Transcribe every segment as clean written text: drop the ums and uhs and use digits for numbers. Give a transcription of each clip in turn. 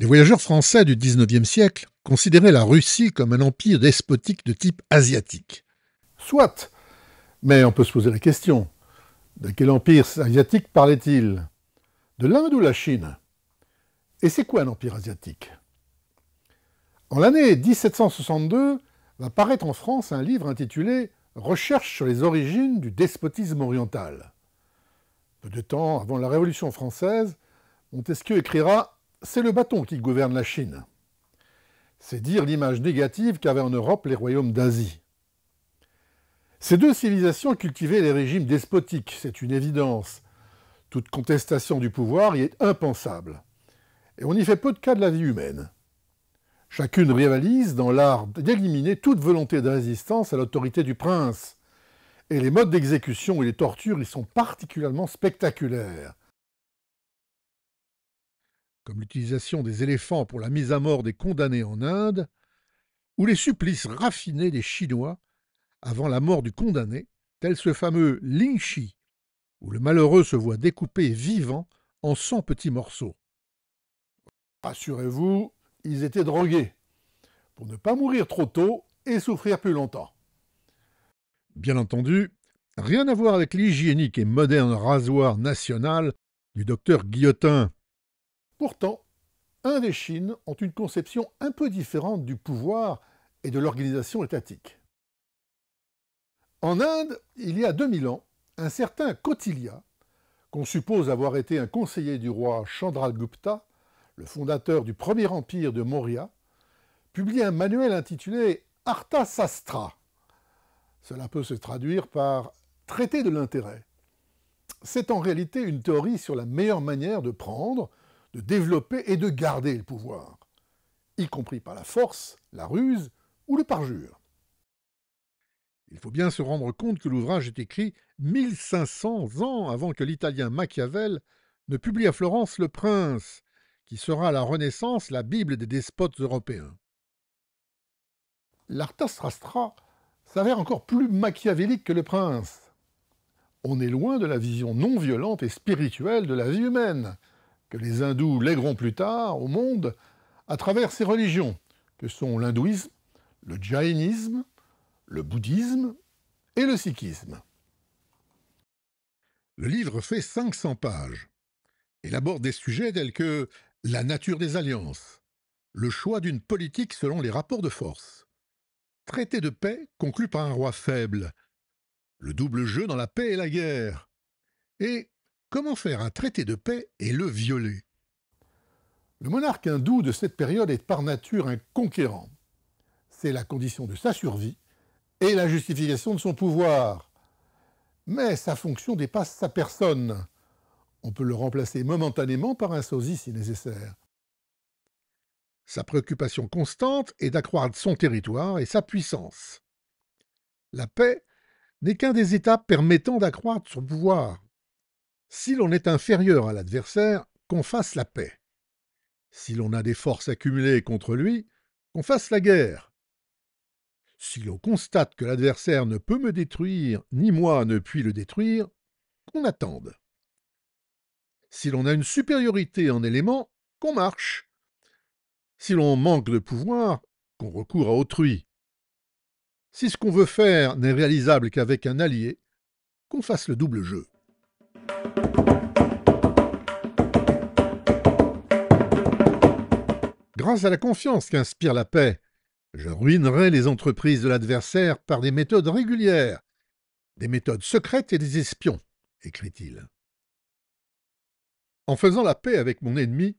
Les voyageurs français du XIXe siècle considéraient la Russie comme un empire despotique de type asiatique. Soit, mais on peut se poser la question, de quel empire asiatique parlait-il? De l'Inde ou la Chine? Et c'est quoi un empire asiatique? En l'année 1762, va paraître en France un livre intitulé Recherche sur les origines du despotisme oriental. Peu de temps avant la Révolution française, Montesquieu écrira C'est le bâton qui gouverne la Chine. C'est dire l'image négative qu'avaient en Europe les royaumes d'Asie. Ces deux civilisations cultivaient les régimes despotiques, c'est une évidence. Toute contestation du pouvoir y est impensable. Et on y fait peu de cas de la vie humaine. Chacune rivalise dans l'art d'éliminer toute volonté de résistance à l'autorité du prince. Et les modes d'exécution et les tortures y sont particulièrement spectaculaires. Comme l'utilisation des éléphants pour la mise à mort des condamnés en Inde, ou les supplices raffinés des Chinois avant la mort du condamné, tel ce fameux lingxi, où le malheureux se voit découpé vivant en 100 petits morceaux. Rassurez-vous, ils étaient drogués, pour ne pas mourir trop tôt et souffrir plus longtemps. Bien entendu, rien à voir avec l'hygiénique et moderne rasoir national du docteur Guillotin. Pourtant, Inde et Chine ont une conception un peu différente du pouvoir et de l'organisation étatique. En Inde, il y a 2000 ans, un certain Kautilya, qu'on suppose avoir été un conseiller du roi Chandragupta, le fondateur du premier empire de Maurya, publie un manuel intitulé Arthasastra. Cela peut se traduire par traité de l'intérêt. C'est en réalité une théorie sur la meilleure manière de prendre, de développer et de garder le pouvoir, y compris par la force, la ruse ou le parjure. Il faut bien se rendre compte que l'ouvrage est écrit 1500 ans avant que l'italien Machiavel ne publie à Florence Le Prince, qui sera à la Renaissance la Bible des despotes européens. L'Arthasastra s'avère encore plus machiavélique que le prince. On est loin de la vision non violente et spirituelle de la vie humaine, que les hindous lègueront plus tard au monde à travers ces religions, que sont l'hindouisme, le jaïnisme, le bouddhisme et le sikhisme. Le livre fait 500 pages. Il aborde des sujets tels que la nature des alliances, le choix d'une politique selon les rapports de force, traité de paix conclu par un roi faible, le double jeu dans la paix et la guerre, et comment faire un traité de paix et le violer. Le monarque hindou de cette période est par nature un conquérant. C'est la condition de sa survie et la justification de son pouvoir. Mais sa fonction dépasse sa personne. On peut le remplacer momentanément par un sosie si nécessaire. Sa préoccupation constante est d'accroître son territoire et sa puissance. La paix n'est qu'un des étapes permettant d'accroître son pouvoir. Si l'on est inférieur à l'adversaire, qu'on fasse la paix. Si l'on a des forces accumulées contre lui, qu'on fasse la guerre. Si l'on constate que l'adversaire ne peut me détruire, ni moi ne puis le détruire, qu'on attende. Si l'on a une supériorité en éléments, qu'on marche. Si l'on manque de pouvoir, qu'on recourt à autrui. Si ce qu'on veut faire n'est réalisable qu'avec un allié, qu'on fasse le double jeu. Grâce à la confiance qu'inspire la paix, je ruinerai les entreprises de l'adversaire par des méthodes régulières, des méthodes secrètes et des espions, écrit-il. En faisant la paix avec mon ennemi,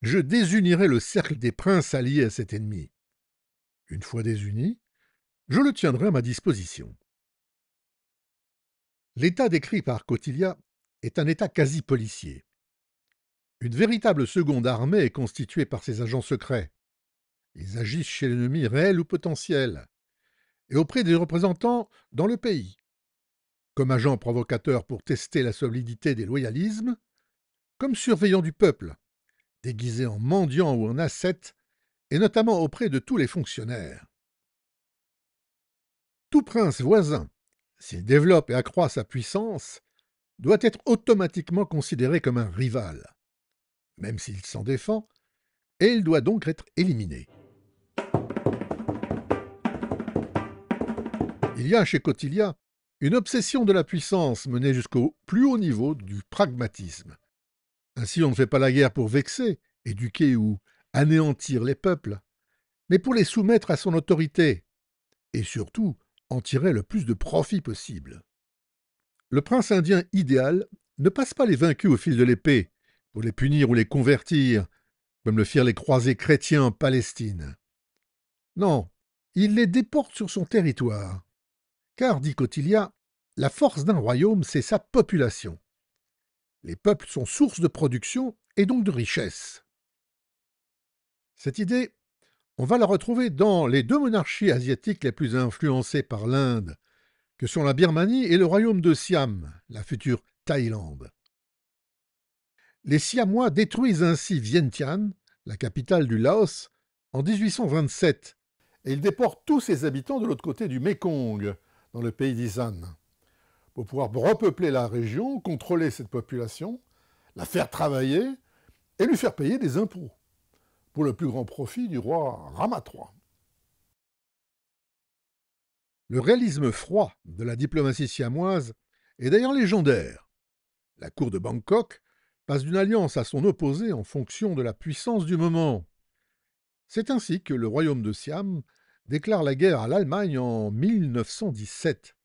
je désunirai le cercle des princes alliés à cet ennemi. Une fois désuni, je le tiendrai à ma disposition. L'état décrit par Kautilya est un état quasi policier. Une véritable seconde armée est constituée par ces agents secrets. Ils agissent chez l'ennemi réel ou potentiel, et auprès des représentants dans le pays, comme agents provocateurs pour tester la solidité des loyalismes, comme surveillants du peuple, déguisés en mendiants ou en ascètes, et notamment auprès de tous les fonctionnaires. Tout prince voisin, s'il développe et accroît sa puissance, doit être automatiquement considéré comme un rival. Même s'il s'en défend, et il doit donc être éliminé. Il y a chez Kautilya une obsession de la puissance menée jusqu'au plus haut niveau du pragmatisme. Ainsi, on ne fait pas la guerre pour vexer, éduquer ou anéantir les peuples, mais pour les soumettre à son autorité, et surtout en tirer le plus de profit possible. Le prince indien idéal ne passe pas les vaincus au fil de l'épée, pour les punir ou les convertir, comme le firent les croisés chrétiens en Palestine. Non, il les déporte sur son territoire. Car, dit Kautilya, la force d'un royaume, c'est sa population. Les peuples sont source de production et donc de richesse. Cette idée, on va la retrouver dans les deux monarchies asiatiques les plus influencées par l'Inde, que sont la Birmanie et le royaume de Siam, la future Thaïlande. Les Siamois détruisent ainsi Vientiane, la capitale du Laos, en 1827, Et il déporte tous ses habitants de l'autre côté du Mékong, dans le pays d'Isan, pour pouvoir repeupler la région, contrôler cette population, la faire travailler et lui faire payer des impôts, pour le plus grand profit du roi Rama III. Le réalisme froid de la diplomatie siamoise est d'ailleurs légendaire. La cour de Bangkok passe d'une alliance à son opposé en fonction de la puissance du moment. C'est ainsi que le royaume de Siam déclare la guerre à l'Allemagne en 1917,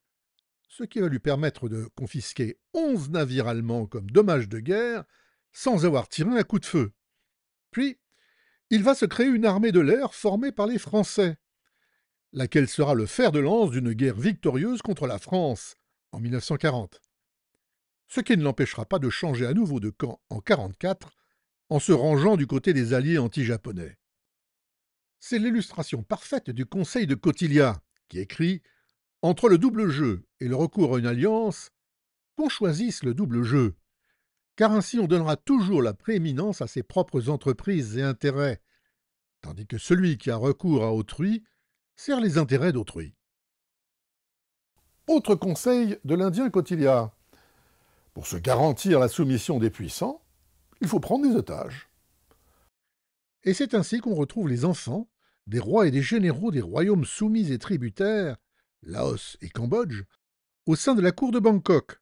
ce qui va lui permettre de confisquer 11 navires allemands comme dommages de guerre sans avoir tiré un coup de feu. Puis, il va se créer une armée de l'air formée par les Français, laquelle sera le fer de lance d'une guerre victorieuse contre la France en 1940. Ce qui ne l'empêchera pas de changer à nouveau de camp en 1944 en se rangeant du côté des alliés anti-japonais. C'est l'illustration parfaite du conseil de Kautilya, qui écrit « Entre le double jeu et le recours à une alliance, qu'on choisisse le double jeu, car ainsi on donnera toujours la prééminence à ses propres entreprises et intérêts, tandis que celui qui a recours à autrui sert les intérêts d'autrui. » Autre conseil de l'Indien Kautilya. Pour se garantir la soumission des puissants, il faut prendre des otages. Et c'est ainsi qu'on retrouve les enfants des rois et des généraux des royaumes soumis et tributaires, Laos et Cambodge, au sein de la cour de Bangkok.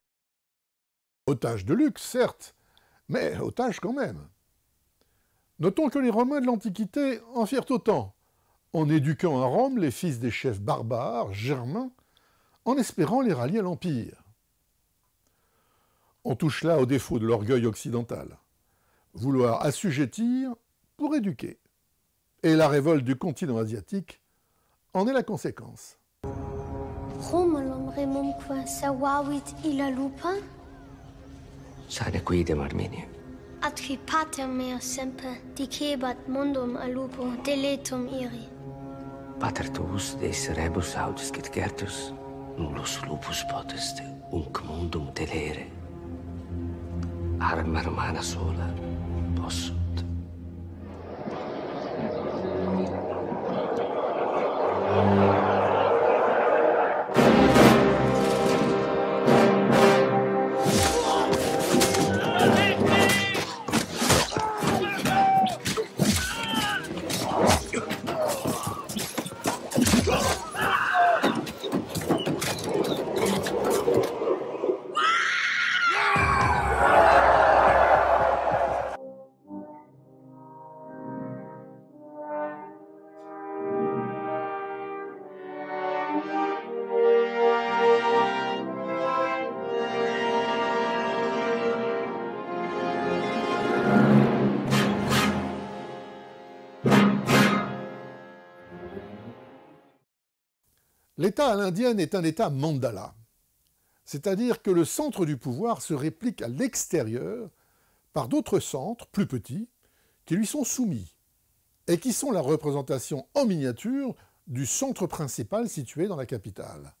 Otages de luxe, certes, mais otages quand même. Notons que les Romains de l'Antiquité en firent autant, en éduquant à Rome les fils des chefs barbares, germains, en espérant les rallier à l'Empire. On touche là au défaut de l'orgueil occidental, vouloir assujettir pour éduquer. Et la révolte du continent asiatique en est la conséquence. Romalom remumque sawawit ila lupa, Sane quidem Armenia. atri pater mea semper dicebat mundum a lupo deletum iri. Pater tuus des rebus audiscit certus, nullus lupus potest, unc mundum delere. Arma romana sola possunt. L'État à l'indienne est un État mandala, c'est-à-dire que le centre du pouvoir se réplique à l'extérieur par d'autres centres plus petits qui lui sont soumis et qui sont la représentation en miniature du centre principal situé dans la capitale.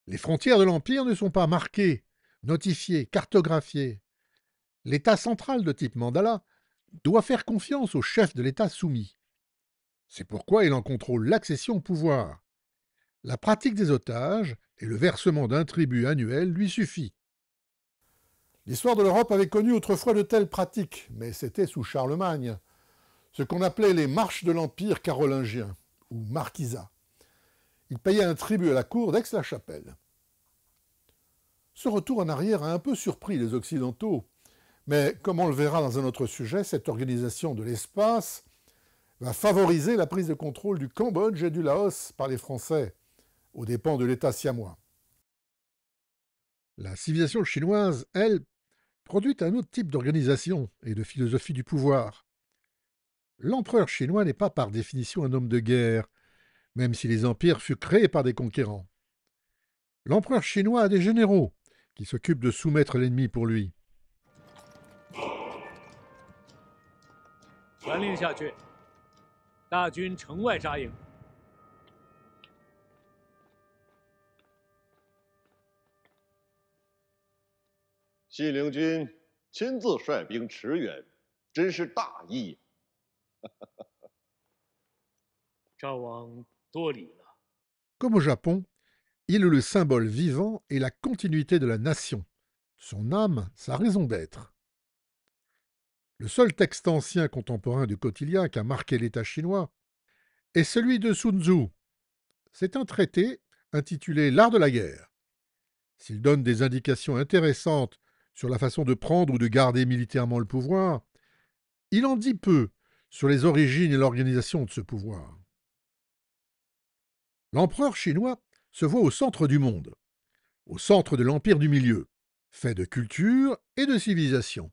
Les frontières de l'Empire ne sont pas marquées, notifiées, cartographiées. L'État central de type mandala doit faire confiance au chef de l'État soumis. C'est pourquoi il en contrôle l'accession au pouvoir. La pratique des otages et le versement d'un tribut annuel lui suffit. L'histoire de l'Europe avait connu autrefois de telles pratiques, mais c'était sous Charlemagne, ce qu'on appelait les marches de l'Empire carolingien, ou marquisats. Il payait un tribut à la cour d'Aix-la-Chapelle. Ce retour en arrière a un peu surpris les Occidentaux, mais comme on le verra dans un autre sujet, cette organisation de l'espace va favoriser la prise de contrôle du Cambodge et du Laos par les Français, aux dépens de l'État siamois. La civilisation chinoise, elle, produit un autre type d'organisation et de philosophie du pouvoir. L'empereur chinois n'est pas par définition un homme de guerre, même si les empires furent créés par des conquérants. L'empereur chinois a des généraux qui s'occupent de soumettre l'ennemi pour lui. 传令下去，大军城外扎营。信陵君亲自率兵驰援，真是大义。赵王多礼了。 Comme au Japon, il est le symbole vivant et la continuité de la nation, son âme, sa raison d'être. Le seul texte ancien contemporain du quotidien qui a marqué l'État chinois est celui de Sun Tzu. C'est un traité intitulé L'art de la guerre. S'il donne des indications intéressantes sur la façon de prendre ou de garder militairement le pouvoir, il en dit peu sur les origines et l'organisation de ce pouvoir. L'empereur chinois se voit au centre du monde, au centre de l'empire du milieu, fait de culture et de civilisation.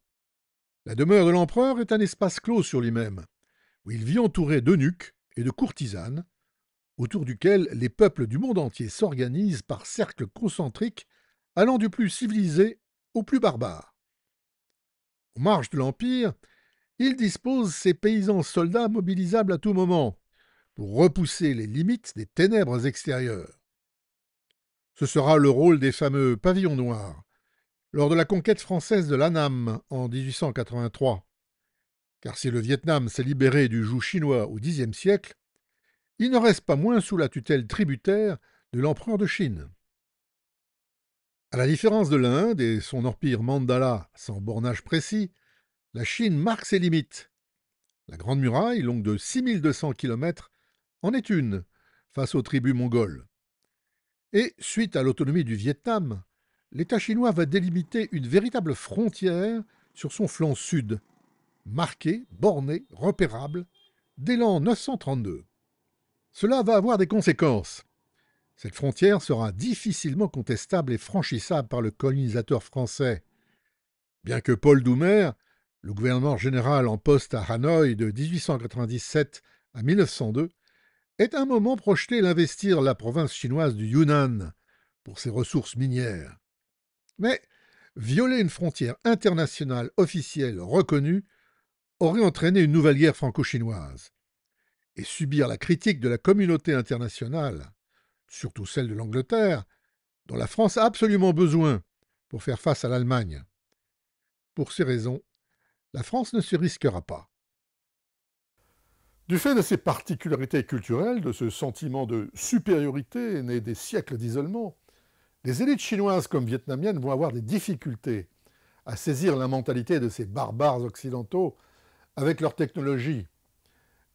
La demeure de l'empereur est un espace clos sur lui-même, où il vit entouré d'eunuques et de courtisanes, autour duquel les peuples du monde entier s'organisent par cercles concentriques allant du plus civilisé au plus barbare. Aux marges de l'Empire, il dispose ses paysans soldats mobilisables à tout moment pour repousser les limites des ténèbres extérieures. Ce sera le rôle des fameux pavillons noirs lors de la conquête française de l'Annam en 1883. Car si le Vietnam s'est libéré du joug chinois au Xe siècle, il ne reste pas moins sous la tutelle tributaire de l'empereur de Chine. À la différence de l'Inde et son empire mandala sans bornage précis, la Chine marque ses limites. La Grande Muraille, longue de 6200 km, en est une, face aux tribus mongoles. Et, suite à l'autonomie du Vietnam, l'État chinois va délimiter une véritable frontière sur son flanc sud, marquée, bornée, repérable, dès l'an 932. Cela va avoir des conséquences. Cette frontière sera difficilement contestable et franchissable par le colonisateur français. Bien que Paul Doumer, le gouverneur général en poste à Hanoï de 1897 à 1902, ait un moment projeté l'investir la province chinoise du Yunnan pour ses ressources minières. Mais violer une frontière internationale officielle reconnue aurait entraîné une nouvelle guerre franco-chinoise. Et subir la critique de la communauté internationale, surtout celle de l'Angleterre, dont la France a absolument besoin pour faire face à l'Allemagne. Pour ces raisons, la France ne se risquera pas. Du fait de ces particularités culturelles, de ce sentiment de supériorité né des siècles d'isolement, les élites chinoises comme vietnamiennes vont avoir des difficultés à saisir la mentalité de ces barbares occidentaux avec leur technologie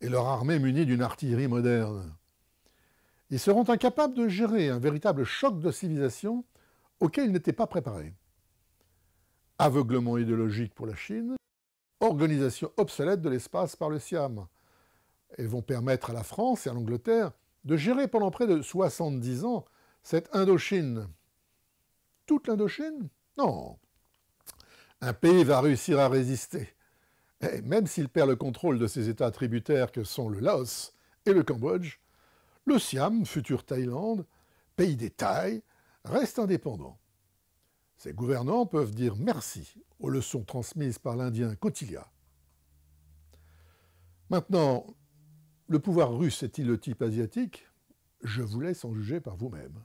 et leur armée munie d'une artillerie moderne. Ils seront incapables de gérer un véritable choc de civilisation auquel ils n'étaient pas préparés. Aveuglement idéologique pour la Chine, organisation obsolète de l'espace par le Siam. Elles vont permettre à la France et à l'Angleterre de gérer pendant près de 70 ans cette Indochine. Toute l'Indochine? Non. Un pays va réussir à résister. Et même s'il perd le contrôle de ses États tributaires que sont le Laos et le Cambodge, le Siam, future Thaïlande, pays des Thaïs, reste indépendant. Ses gouvernants peuvent dire merci aux leçons transmises par l'Indien Kautilya. Maintenant, le pouvoir russe est-il le type asiatique? Je vous laisse en juger par vous-même.